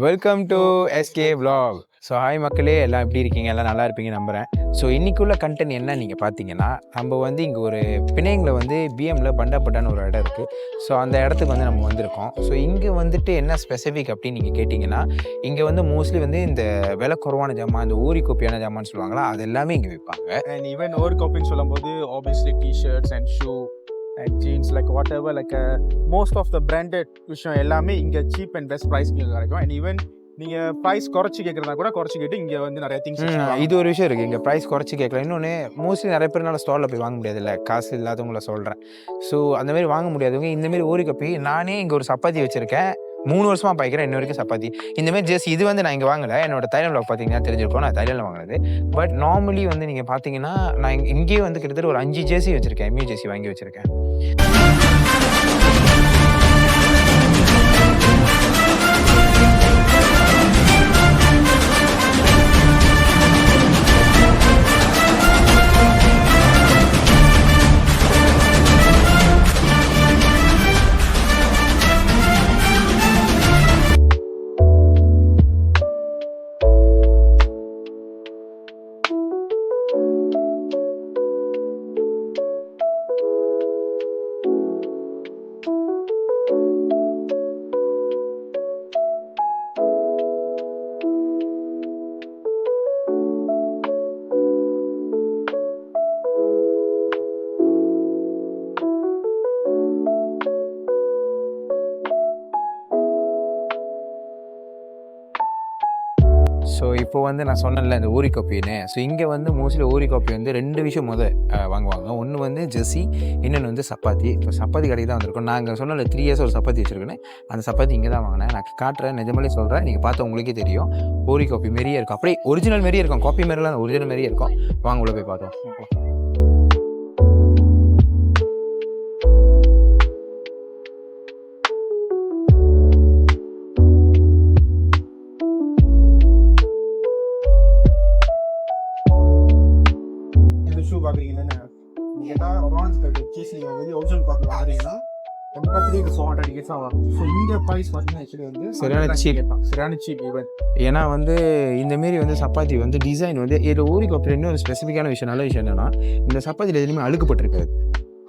Welcome to SK vlog. So hi மக்களே, எல்லாம் எப்படி இருக்கீங்க? எல்லாம் நல்லா இருப்பீங்க நம்புகிறேன். ஸோ இன்றைக்குள்ள கண்டென்ட் என்ன நீங்கள் பார்த்தீங்கன்னா, நம்ம வந்து இங்கே ஒரு பிணையங்களை வந்து பிஎம்மில் பண்டாப்பட்டான்னு ஒரு இடம் இருக்குது. ஸோ அந்த இடத்துக்கு வந்து நம்ம வந்திருக்கோம். ஸோ இங்கே வந்துட்டு என்ன ஸ்பெசிஃபிக் அப்படின்னு நீங்கள் கேட்டிங்கன்னா, இங்கே வந்து மோஸ்ட்லி வந்து இந்த விலை குறைவான ஜாமான், இந்த ஊரி கோப்பியான ஜாமான்னு சொல்லுவாங்களா, அது எல்லாமே இங்கே விற்பாங்க. And even over copyன்னு சொல்லும்போது obviously t-shirts and shoe and jeans like whatever like most of the branded விஷயம் எல்லாமே இங்கே cheap and best price கிடைக்கும். And even நீங்க பிரைஸ் குறைச்சி கேட்கறதா கூட குறைச்சி கேட்டு இங்க வந்து நிறைய திங்ஸ் இது ஒரு விஷயம் இருக்குது. இங்கே ப்ரைஸ் குறைச்சி கேட்கலாம். இன்னொன்று மோஸ்ட்லி நிறைய பேர்னால ஸ்டாலில் போய் வாங்க முடியாதுல்ல, காசு இல்லாதவங்கள சொல்கிறேன். ஸோ அந்தமாரி வாங்க முடியாதவங்க இந்தமாரி ஊரி கப்பி, நானே இங்கே ஒரு சப்பாத்தி வச்சுருக்கேன், 3 வருஷமாக பாய்க்கிறேன் இன்ன வரைக்கும் சப்பாத்தி. இந்தமாரி ஜஸ்ட் இது வந்து நான் இங்கே வாங்கலை, என்னோட தைலம் vlog பார்த்தீங்கன்னா தெரிஞ்சிருக்கோம், நான் தைலில் வாங்கினது. பட் நார்மலி வந்து நீங்கள் பார்த்தீங்கன்னா நான் இங்கேயே வந்து கிட்டத்தட்ட ஒரு 5 ஜேசி வச்சுருக்கேன், எம்யூ ஜேசி வாங்கி வச்சுருக்கேன். ஸோ இப்போ வந்து நான் சொன்னேன்ல இந்த ஊரி காப்பின்னு. ஸோ இங்கே வந்து மோஸ்ட்லி ஊரி காப்பி வந்து 2 விஷயம் வாங்குவாங்க. ஒன்று வந்து ஜெர்சி, இன்னொன்று வந்து சப்பாத்தி. இப்போ சப்பாத்தி கடைக்கு தான் வந்திருக்கோம். நாங்கள் சொன்னல 3 இயர்ஸ் ஒரு சப்பாத்தி வச்சுருக்கேன்னு, அந்த சப்பாத்தி இங்கே தான் வாங்கினேன். நான் காட்டுறேன், நிஜமாலே சொல்கிறேன், நீங்கள் பார்த்தா உங்களுக்கே தெரியும். ஊரி காப்பி மாரியே இருக்கும், அப்படியே ஒரிஜினல் மாரியே இருக்கும், காப்பி மாரிலாம் ஒரிஜினல் மாரியே இருக்கும். வாங்க உள்ள போய் பார்த்தோம். ஷூ பார்க்குறீங்கன்னா கேட்டால் ப்ரான்ஸ் சீஸ் நீங்கள் வந்து ஒரிஜினல் காப்பி வாங்குறீங்கன்னா 83 to 400 டிக்கெட்ஸ் தான் வரும். ஸோ இங்கே ப்ரைஸ் பார்த்தீங்கன்னா ஆக்சுவலி வந்து சரியான சீப் ஈவன். ஏன்னா வந்து இந்தமாரி வந்து சப்பாத்தி வந்து டிசைன் வந்து இதில் ஊரி காப்பியில் இன்னும் ஒரு ஸ்பெசிஃபிக்கான விஷயம், நல்ல விஷயம் என்னென்னா, இந்த சப்பாத்தியில் எதுலையுமே அழுக்கப்பட்டிருக்காது.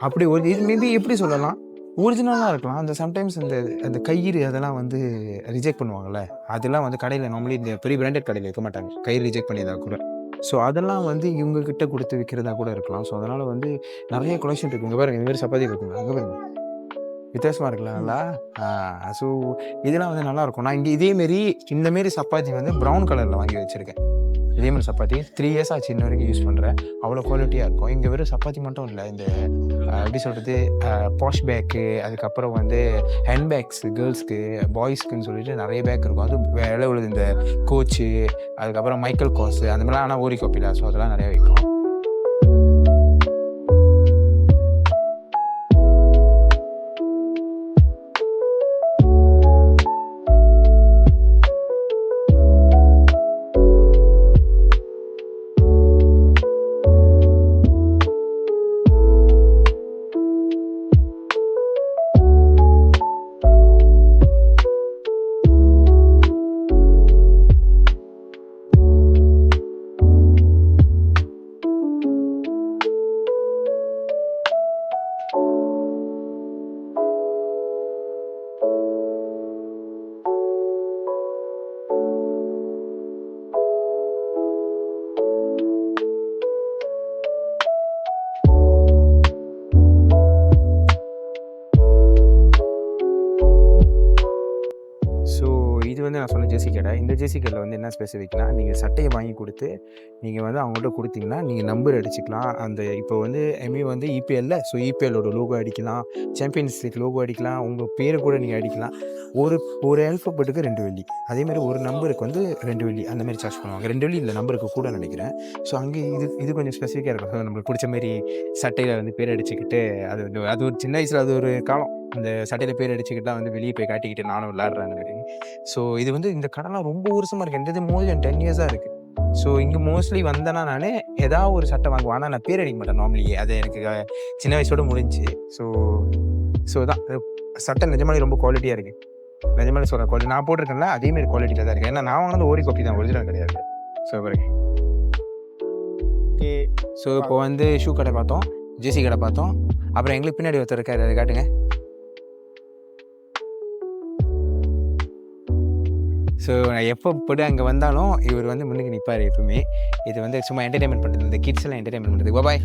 அப்படி ஒரு இது மேபி எப்படி சொல்லலாம், ஒரிஜினலாக இருக்கலாம். அந்த சம்டைம்ஸ் அந்த கயிறு அதெல்லாம் வந்து ரிஜெக்ட் பண்ணுவாங்கள்ல, அதெல்லாம் வந்து கடையில் நார்மலி இந்த பெரிய பிராண்டட் கடையில் இருக்க மாட்டாங்க, கயிறு ரிஜெக்ட் பண்ணியதாக கூட. ஸோ அதெல்லாம் வந்து இவங்கக்கிட்ட கொடுத்து விற்கிறதா கூட இருக்கலாம். ஸோ அதனால் வந்து நிறைய கொலெக்ஷன் இருக்குது. இங்கே பாருங்கள், இந்தமாரி சப்பாத்தி இருக்குங்க, அங்கே பாருங்க, வித்தியாசமாக இருக்குல்ல நல்லா. ஸோ இதெல்லாம் வந்து நல்லாயிருக்கும். நான் இங்கே இதேமாரி இந்தமாரி சப்பாத்தி வந்து ப்ரௌன் கலரில் வாங்கி வச்சுருக்கேன். இதேமாதிரி சப்பாத்தி 3 இயர்ஸ் ஆச்சு இன்ன வரைக்கும் யூஸ் பண்ணுறேன். அவ்வளோ குவாலிட்டியாக இருக்கும். இங்கே வெறும் சப்பாத்தி மட்டும் இல்லை, இந்த எப்படி சொல்கிறது, பாஷ் பேக்கு, அதுக்கப்புறம் வந்து ஹேண்ட் பேக்ஸு, கேர்ள்ஸ்க்கு பாய்ஸ்க்குன்னு சொல்லிட்டு நிறைய பேக் இருக்கும். அது விலை உள்ளது, இந்த கோச்சு, அதுக்கப்புறம் மைக்கேல் கோர்ஸு, அந்த மாதிரிலாம். ஆனால் ஊரி காப்பியில் ஸோ அதெல்லாம் நிறையா விற்கும். இது வந்து நான் சொன்ன ஜேசி கடை. இந்த ஜேசி கடையில் வந்து என்ன ஸ்பெசிஃபிக்னா, நீங்கள் சட்டையை வாங்கி கொடுத்து நீங்கள் வந்து அவங்கள்ட்ட கொடுத்தீங்கன்னா நீங்கள் நம்பர் அடிச்சுக்கலாம். அந்த இப்போ வந்து எம்ஏ வந்து இபிஎல்ல, ஸோ இபிஎல்லோட லோகோ அடிக்கலாம், சாம்பியன்ஸ் லீக் லோகோ அடிக்கலாம், உங்கள் பேரை கூட நீங்கள் அடிக்கலாம். ஒரு ஆல்ஃபபெட்டுக்கு 2 வெள்ளி, அதேமாதிரி ஒரு நம்பருக்கு வந்து 2 வெள்ளி அந்தமாரி சார்ஜ் பண்ணுவாங்க. 2 வெள்ளி இந்த நம்பருக்கு கூட நினைக்கிறேன். ஸோ அங்கே இது கொஞ்சம் ஸ்பெசிஃபிக்காக இருக்கும். ஸோ நம்மளுக்கு பிடிச்ச மாரி சட்டையில் வந்து பேர் அடிச்சுக்கிட்டு, அது ஒரு சின்ன வயசில் அது ஒரு காலம், அந்த சட்டையில் பேர் அடிச்சுக்கிட்டுலாம் வந்து வெளியே போய் காட்டிக்கிட்டு நானும் விளாட்றேன் அந்த மாதிரி. ஸோ இது வந்து இந்த கடைலாம் ரொம்ப வருஷமாக இருக்குது, எந்த மோர் தென் 10 இயர்ஸாக இருக்குது. ஸோ இங்கே மோஸ்ட்லி வந்தேன்னா நான் ஏதாவது ஒரு சட்டை வாங்குவேன். ஆனால் நான் பேர் அடிக்க மாட்டேன் நார்மலியே, அது எனக்கு சின்ன வயசோடு முடிஞ்சு. ஸோ தான் சட்டை நிஜமாலே ரொம்ப குவாலிட்டியாக இருக்குது. நிஜமாலே சொல்கிறேன், குவாலிட்டி நான் போட்டிருக்கேன்ல அதேமாரி குவாலிட்டியில் தான் இருக்குது. ஏன்னா நான் வாங்கினது ஓரி காப்பி தான், ஒரிஜினல் கிடையாது. ஸோ பாருங்க. ஓகே. ஸோ இப்போ வந்து ஷூ கடை பார்த்தோம், ஜெர்சி கடை பார்த்தோம். அப்புறம் எங்களுக்கு பின்னாடி ஒருத்தர் இருக்காரு, அதை காட்டுங்க. ஸோ நான் எப்போ போய்ட்டு அங்கே வந்தாலும் இவர் வந்து முன்னுக்கு நிற்பார் எப்பவுமே. இது வந்து சும்மா என்டர்டைன்மெண்ட் பண்ணுறது, இந்த கிட்ஸ்லாம் என்டர்டைன்மெண்ட் பண்ணுறதுக்கு, பாய்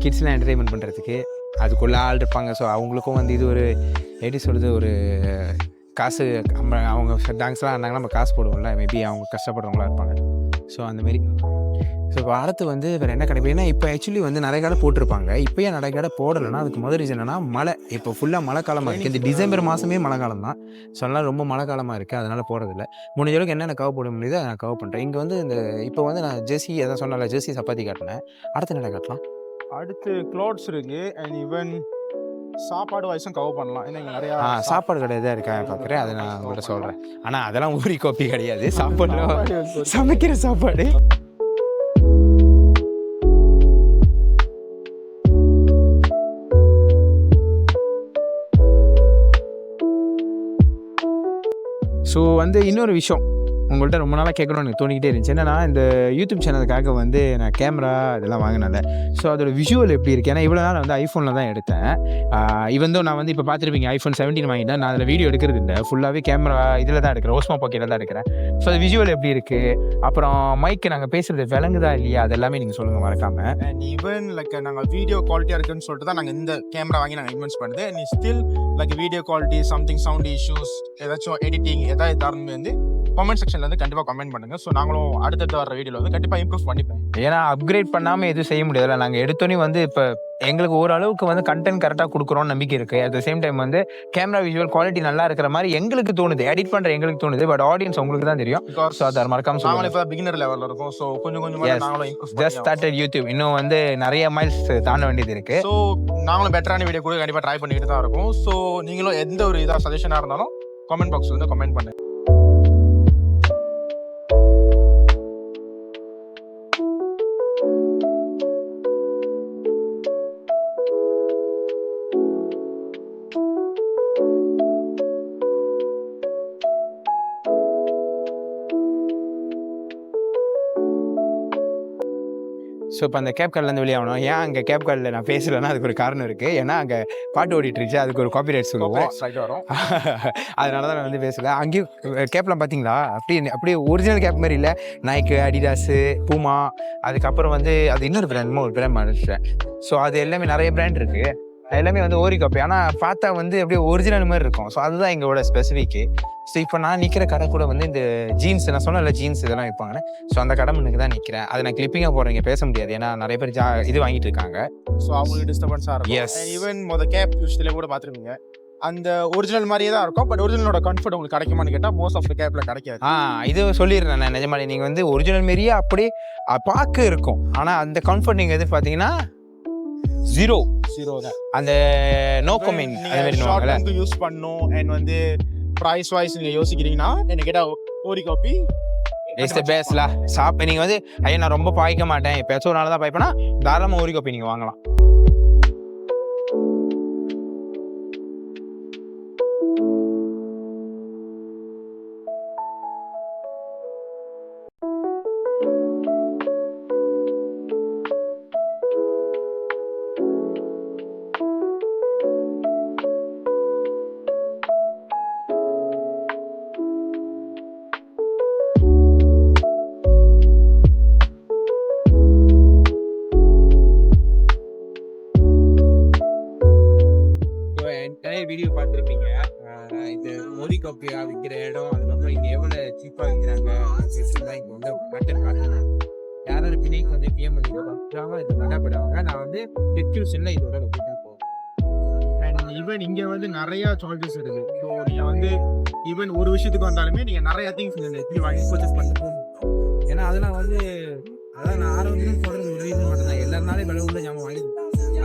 கிட்ஸ்லாம் என்டர்டைன்மெண்ட் பண்ணுறதுக்கு அதுக்குள்ளே ஆள் இருப்பாங்க. ஸோ அவங்களுக்கும் வந்து இது ஒரு எப்படி சொல்கிறது, ஒரு காசு அவங்க டான்ஸ்லாம் ஆனாங்கன்னா நம்ம காசு போடுவோம்ல, மேபி அவங்க கஷ்டப்படுறவங்களா இருப்பாங்க. ஸோ அந்தமாரி. ஸோ இப்போ அடுத்து வந்து வேறு என்ன கடை, ஏன்னா இப்போ ஆக்சுவலி வந்து நிறைய கடை போட்டிருப்பாங்க. இப்போயே நிறைய கடை போடலைன்னா அதுக்கு முதல் ரீசன் என்னன்னா மழை. இப்போ ஃபுல்லாக மழை காலமாக இருக்குது. இந்த டிசம்பர் மாதமே மழை காலம் தான். ஸோ அதனால் ரொம்ப மழை காலமாக இருக்குது, அதனால் போடுறதில்ல. முடிஞ்ச அளவுக்கு என்னென்ன கவர் போட முடியுதோ நான் கவர் பண்ணுறேன். இங்கே வந்து இந்த இப்போ வந்து நான் ஜெர்சி எதாவது சொன்னால ஜெர்சி சப்பாத்தி காட்டினேன். அடுத்து என்ன காட்டலாம்? அடுத்து க்ளோத்ஸ் இருக்குது. அண்ட் ஈவன் சாப்பாடு வயசும் கவர் பண்ணலாம். ஏன்னா இங்கே நிறையா சாப்பாடு கடை தான் இருக்கா பார்க்குறேன், அதை நான் உங்கள்கிட்ட சொல்கிறேன். ஆனால் அதெல்லாம் ஊரி காப்பி கிடையாது, சாப்பாடு சமைக்கிற சாப்பாடு. ஸோ வந்து இன்னொரு விஷயம் உங்கள்கிட்ட ரொம்ப நாளாக கேட்கணும்னு எனக்கு தோணிக்கிட்டே இருந்துச்சு. என்னன்னா இந்த யூடியூப் சேனலுக்காக வந்து நான் கேமரா இதெல்லாம் வாங்கினேன். ஸோ அதோட விஷுவல் எப்படி இருக்குது, ஏன்னா இவ்வளோ நாள் வந்து ஐஃபோனில் தான் எடுத்தேன். இவன் நான் வந்து இப்போ பார்த்துருப்பீங்க ஐஃபோன் 17 வாங்கிட்டேன். நான் அதில் வீடியோ எடுக்கிறது இல்லை, ஃபுல்லாகவே கேமரா இதில் தான் எடுக்கிறேன், ஓஸ்மோ பாக்கெட்டில் தான் எடுக்கிறேன். ஸோ அது விஷுவல் எப்படி இருக்குது, அப்புறம் மைக்கு நாங்கள் பேசுகிறது விளங்குதா இல்லையா, அது எல்லாமே நீங்கள் சொல்லுங்கள் மறக்காமல். அண்ட் ஈவன் லைக் நாங்கள் வீடியோ குவாலிட்டியாக இருக்குன்னு சொல்லிட்டு தான் நாங்கள் இந்த கேமரா வாங்கி நாங்கள் இன்வெஸ்ட் பண்ணுது. And still like video quality something sound issues ஏதாச்சும் எடிட்டிங் ஏதாவது தரணும் வந்து கமெண்ட் செக்ஷன்ல வந்து கண்டிப்பாக கமெண்ட் பண்ணுங்க. ஸோ நாங்களும் அடுத்தடுத்து வர வீடியோவில் வந்து கண்டிப்பாக இம்ப்ரூவ் பண்ணிப்பேன். ஏன்னா அப்கிரேட் பண்ணாமல் எதுவும் செய்ய முடியாதுல்ல. நாங்கள் எடுத்தோன்னே வந்து இப்போ எங்களுக்கு ஓரளவுக்கு வந்து கண்டென்ட் கரெக்டாக கொடுக்குறோன்னு நம்பிக்கை இருக்குது. அட் த சேம் டைம் வந்து கேமரா விஷுவல் குவாலிட்டி நல்லா இருக்கிற மாதிரி எங்களுக்கு தோணுது, எடிட் பண்ணுற எங்களுக்கு தோணுது. பட் ஆடியன்ஸ் உங்களுக்கு தான் தெரியும். ஸோ அதை மறக்காம நாங்களும் இப்போ பிகினர் லெவலில் இருக்கோம். ஸோ கொஞ்சம் நாங்களும் இம்ப்ரூவ் ஜஸ்ட் ஸ்டார்டட் யூடியூப், இன்னும் வந்து நிறைய மைல்ஸ் தாண்ட வேண்டியது இருக்குது. ஸோ நாங்களும் பெட்டரான வீடியோ கூட கண்டிப்பாக ட்ரை பண்ணிட்டு தான் இருக்கோம். ஸோ நீங்களும் எந்த ஒரு இதாக சஜஷனாக இருந்தாலும் கமெண்ட் பாக்ஸில் வந்து கமெண்ட் பண்ணுங்க. ஸோ இப்போ அந்த கேப் கார்ட்லேருந்து வெளியாகணும். ஏன் அங்கே கேப் கார்டில் நான் பேசலைன்னா அதுக்கு ஒரு காரணம் இருக்குது. ஏன்னா அங்கே பாட்டு ஓடிட்டுருச்சு, அதுக்கு ஒரு காப்பிரைட் சொல்லுவோம். வரும் அதனால தான் நான் வந்து பேசலை. அங்கேயும் கேப்லாம் பார்த்தீங்களா, அப்படியே ஒரிஜினல் கேப் மாதிரி இல்லை. நைக்கு, அடிடாஸு, பூமா, அதுக்கப்புறம் வந்து அது இன்னொரு பிராண்ட் ஒரு பிராண்ட் மாறிட்டேன். ஸோ அது எல்லாமே நிறைய பிராண்ட் இருக்குது, எல்லாமே வந்து ஓரி காப்பி. ஆனால் பார்த்தா வந்து அப்படியே ஒரிஜினல் மாதிரி இருக்கும். ஸோ அதுதான் எங்களோட ஸ்பெசிஃபிக்கு. ஸோ இப்போ நான் நிற்கிற கடை கூட வந்து இந்த ஜீன்ஸ், நான் சொன்னல ஜீன்ஸ் இதெல்லாம் விற்பாங்கன்னு. ஸோ அந்த கடை முன்னுக்கு தான் நிற்கிறேன். அதை நான் கிளிப்பிங்காக போடுறீங்க, பேச முடியாது, ஏன்னா நிறைய பேர் இது வாங்கிட்டு இருக்காங்க. ஸோ அவங்களுக்கு டிஸ்டர்பன்ஸாக இருக்கும். எஸ், ஈவன் கேப் யூஸ்ல கூட பார்த்துருப்பீங்க, அந்த ஒரிஜினல் மாதிரியே தான் இருக்கும். பட் ஒரிஜினலோட கம்ஃபர்ட் உங்களுக்கு கிடைக்குமான்னு கேட்டால் மோஸ்ட் ஆஃப் த கேப்ல கிடைக்காது. இது சொல்லிடுறேன் நான் நிஜமாலே. நீங்கள் வந்து ஒரிஜினல் மாரியே அப்படியே பார்க்க இருக்கும், ஆனால் அந்த கம்ஃபர்ட் நீங்கள் எதிர்பார்த்தீங்கன்னா ஜீரோ தான். அந்த நோ கமெண்ட் அந்த மாதிரி ஷார்ட் டேர்ம்க்கு யூஸ் பண்ணணும். அண்ட் வந்து பிரைஸ் வைஸ் நீங்க யோசிக்கிறீங்கன்னா என்ன கேட்டா ஓரி காப்பி இஸ் தி பெஸ்ட்ல. நீங்க வந்து ஐயா நான் ரொம்ப பாய்க்க மாட்டேன், எப்பயாச்சும் ஒரு நாள் தான் பாய்ப்பேனா, தாராளமா ஓரி காப்பி நீங்க வாங்கலாம். வீடியோ பார்த்துருப்பீங்க, இது ஓரி காப்பியா விற்கிற இடம், அதுக்கப்புறம் இங்கே எவ்வளோ சீப்பாக விற்கிறாங்க இங்கே வந்து கண்டென்ட் காட்டுறாங்க. யாராவது பின்னைக்கு வந்து பிஎம் பண்ணிடுவாங்க, இது கண்டாப்படுவாங்க. நான் வந்து டிஸ்கிரிப்ஷனில் இதோட லொக்கேஷன் போவேன். அண்ட் ஈவன் இங்கே வந்து நிறையா சாய்ஸஸ் இருக்குது. ஸோ நீங்கள் வந்து ஈவன் ஒரு விஷயத்துக்கு வந்தாலுமே நீங்கள் நிறையா திங்ஸ் எப்படி வாங்கி பர்ச்சேஸ் பண்ணிட்டு போகணும். ஏன்னா அதெல்லாம் வந்து அதான் நான் ஆரோக்கியம் சொல்கிறது ஒரு ரீசன் மட்டும் தான். எல்லாருனாலும் விலை உள்ள ஜாமான் வாங்கி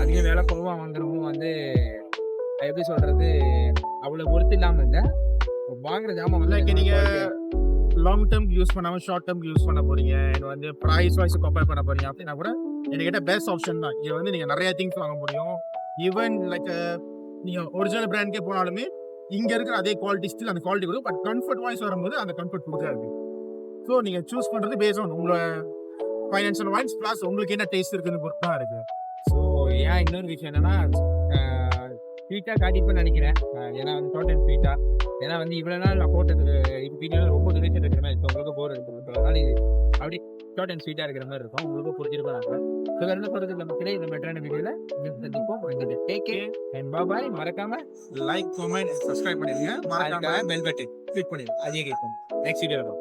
அதிகம் விலை குறைவாக வாங்குறவங்க வந்து எப்படி சொல்றது அவ்வளோ பொறுத்து இல்லாமல் இல்லை, வாங்குற ஜாமான் வந்து நீங்கள் லாங் டேர்ம் யூஸ் பண்ணாமல் ஷார்ட் டேர்ம் யூஸ் பண்ண போறீங்க, எனக்கு வந்து ப்ரைஸ் வைஸ் கம்பேர் பண்ண போறீங்க அப்படின்னா கூட என்கிட்ட பெஸ்ட் ஆப்ஷன் தான். இது வந்து நீங்கள் நிறைய திங்ஸ் வாங்க முடியும். ஈவன் லைக் நீங்கள் ஒரிஜினல் பிராண்ட்கே போனாலுமே இங்க இருக்கிற அதே குவாலிட்டி ஸ்டில் அந்த குவாலிட்டி கொடுக்கும். பட் கம்ஃபர்ட் வாய்ஸ் வரும்போது அந்த கம்ஃபர்ட் கொடுக்காது. ஸோ நீங்க சூஸ் பண்றது பேஸ் ஆன் உங்களோட ஃபைனான்சியல் வாய்ஸ் பிளஸ் உங்களுக்கு என்ன டேஸ்ட் இருக்குன்னு பொறுத்து தான் இருக்கு. ஸோ ஏன் இன்னொரு விஷயம் என்னன்னா ஸ்வீட்டாக காட்டிப்பேன்னு நினைக்கிறேன். ஏன்னா வந்து டோட்டல் ஸ்வீட்டா, ஏன்னா வந்து இவ்வளோ நாள் நான் போட்டது வீடியோ ரொம்ப துணிச்சு இருக்கிற மாதிரி இப்போ உங்களுக்கு போர் இருக்கும். அதனால அப்படி ஷார்ட் அண்ட் ஸ்வீட்டாக இருக்கிற மாதிரி இருக்கும். உங்களுக்கு புரிஞ்சிருப்பாங்க. ஸோ வேறு என்ன சொல்கிறது மக்களே, இந்த மெட்ரான வீடியோவில் சந்திப்போம். உங்களுக்கு டேக் கேர் அண்ட் பாய். மறக்காம லைக், கமெண்ட், சப்ஸ்கிரைப் பண்ணிடுங்க. மறக்காம பெல் பட்டன் கிளிக் பண்ணிடுங்க. அதே கேட்கும் நெக்ஸ்ட் வீடியோ வரும்.